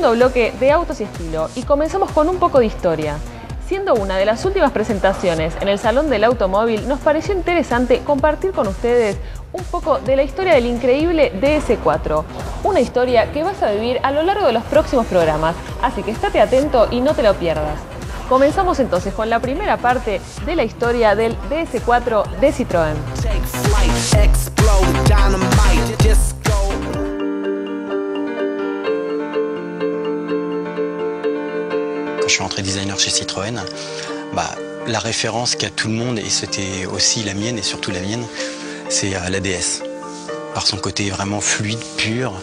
segundo bloque de Autos y Estilo y comenzamos con un poco de historia. Siendo una de las últimas presentaciones en el Salón del Automóvil, nos pareció interesante compartir con ustedes un poco de la historia del increíble DS4. Una historia que vas a vivir a lo largo de los próximos programas, así que estate atento y no te lo pierdas. Comenzamos entonces con la primera parte de la historia del DS4 de Citroën. Quand je suis entré designer chez Citroën, la référence qu'a tout le monde, et c'était aussi la mienne et surtout la mienne, c'est la DS. Par son côté vraiment fluide, pur,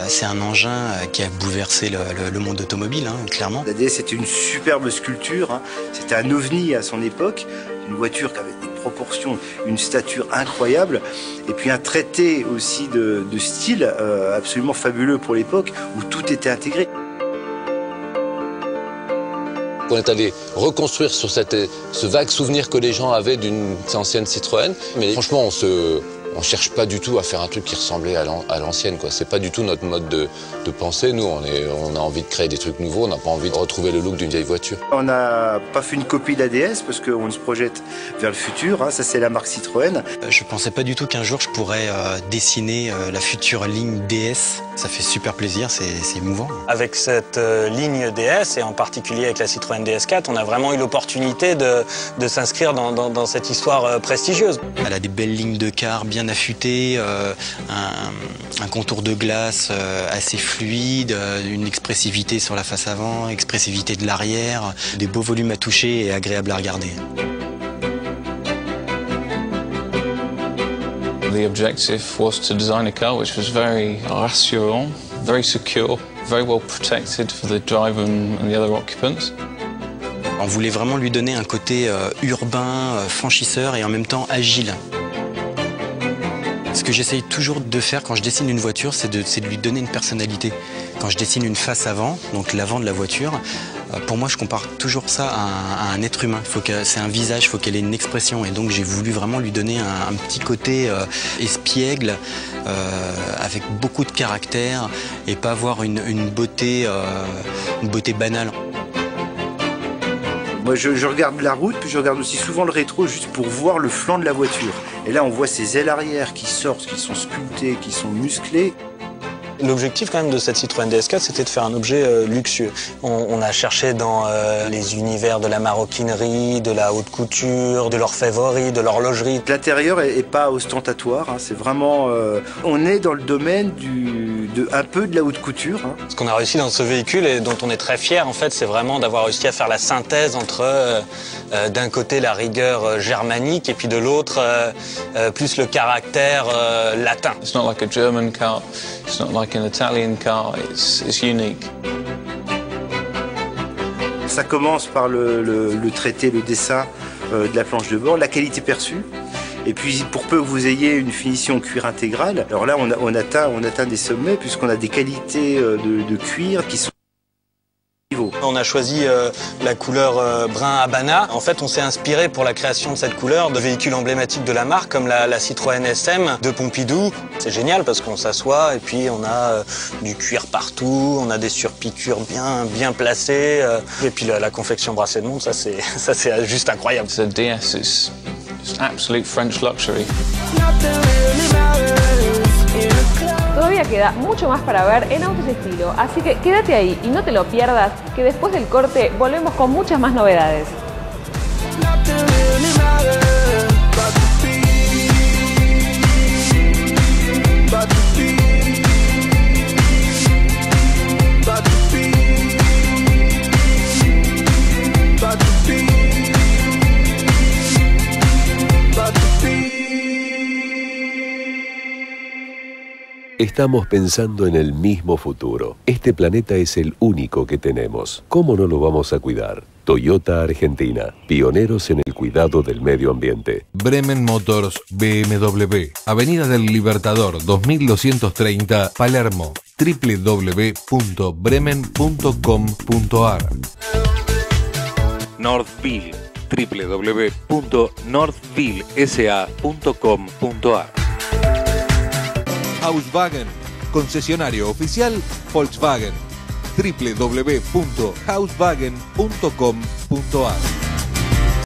c'est un engin qui a bouleversé le monde automobile, clairement. La DS était une superbe sculpture, c'était un ovni à son époque, une voiture qui avait des proportions, une stature incroyable, et puis un traité aussi de style absolument fabuleux pour l'époque, où tout était intégré. On est allé reconstruire sur ce vague souvenir que les gens avaient d'une ancienne Citroën. Mais franchement, on cherche pas du tout à faire un truc qui ressemblait à l'ancienne, quoi. C'est pas du tout notre mode de pensée. Nous, on a envie de créer des trucs nouveaux. On n'a pas envie de retrouver le look d'une vieille voiture. On n'a pas fait une copie de la DS parce qu'on se projette vers le futur. Ça, c'est la marque Citroën. Je pensais pas du tout qu'un jour je pourrais dessiner la future ligne DS. Ça fait super plaisir, c'est émouvant. Avec cette ligne DS, et en particulier avec la Citroën DS4, on a vraiment eu l'opportunité de s'inscrire dans cette histoire prestigieuse. Elle a des belles lignes de car bien affûtées, un contour de glace assez fluide, une expressivité sur la face avant, expressivité de l'arrière, des beaux volumes à toucher et agréables à regarder. The objective was to design a car which was very rassurant, very secure, very well protected for the driver and the other occupants. On voulait vraiment lui donner un côté urbain, franchisseur et en même temps agile. Ce que j'essaye toujours de faire quand je dessine une voiture, c'est de lui donner une personnalité. Quand je dessine une face avant, donc l'avant de la voiture, pour moi je compare toujours ça à un être humain. C'est un visage, il faut qu'elle ait une expression. Et donc j'ai voulu vraiment lui donner un petit côté espiègle, avec beaucoup de caractère, et pas avoir une beauté banale. Moi, je regarde la route, puis je regarde aussi souvent le rétro juste pour voir le flanc de la voiture. Et là, on voit ces ailes arrière qui sortent, qui sont sculptées, qui sont musclées. L'objectif quand même de cette Citroën DS4, c'était de faire un objet luxueux. On a cherché dans les univers de la maroquinerie, de la haute couture, de l'orfèvrerie, de l'horlogerie. L'intérieur est pas ostentatoire, c'est vraiment... on est dans le domaine un peu de la haute couture. Ce qu'on a réussi dans ce véhicule et dont on est très fier, en fait, c'est vraiment d'avoir réussi à faire la synthèse entre d'un côté la rigueur germanique et puis de l'autre plus le caractère latin. It's not like a German car. It's not like an Italian car, it's unique. Ça commence par le traité, le dessin de la planche de bord, la qualité perçue. Et puis pour peu que vous ayez une finition cuir intégrale, alors là on atteint des sommets puisqu'on a des qualités de cuir qui sont... On a choisi la couleur brun Habana. En fait, on s'est inspiré pour la création de cette couleur de véhicules emblématiques de la marque, comme la Citroën SM de Pompidou. C'est génial parce qu'on s'assoit et puis on a du cuir partout, on a des surpiqûres bien placées. Et puis la confection brassée de montre, ça c'est juste incroyable. The DS is just absolute French luxury. Todavía queda mucho más para ver en Autos y Estilo, así que quédate ahí y no te lo pierdas, que después del corte volvemos con muchas más novedades. Estamos pensando en el mismo futuro. Este planeta es el único que tenemos. ¿Cómo no lo vamos a cuidar? Toyota Argentina, pioneros en el cuidado del medio ambiente. Bremen Motors BMW, Avenida del Libertador 2230, Palermo, www.bremen.com.ar. Northville, www.northvillesa.com.ar. Volkswagen, concesionario oficial Volkswagen. www.housewagen.com.ar.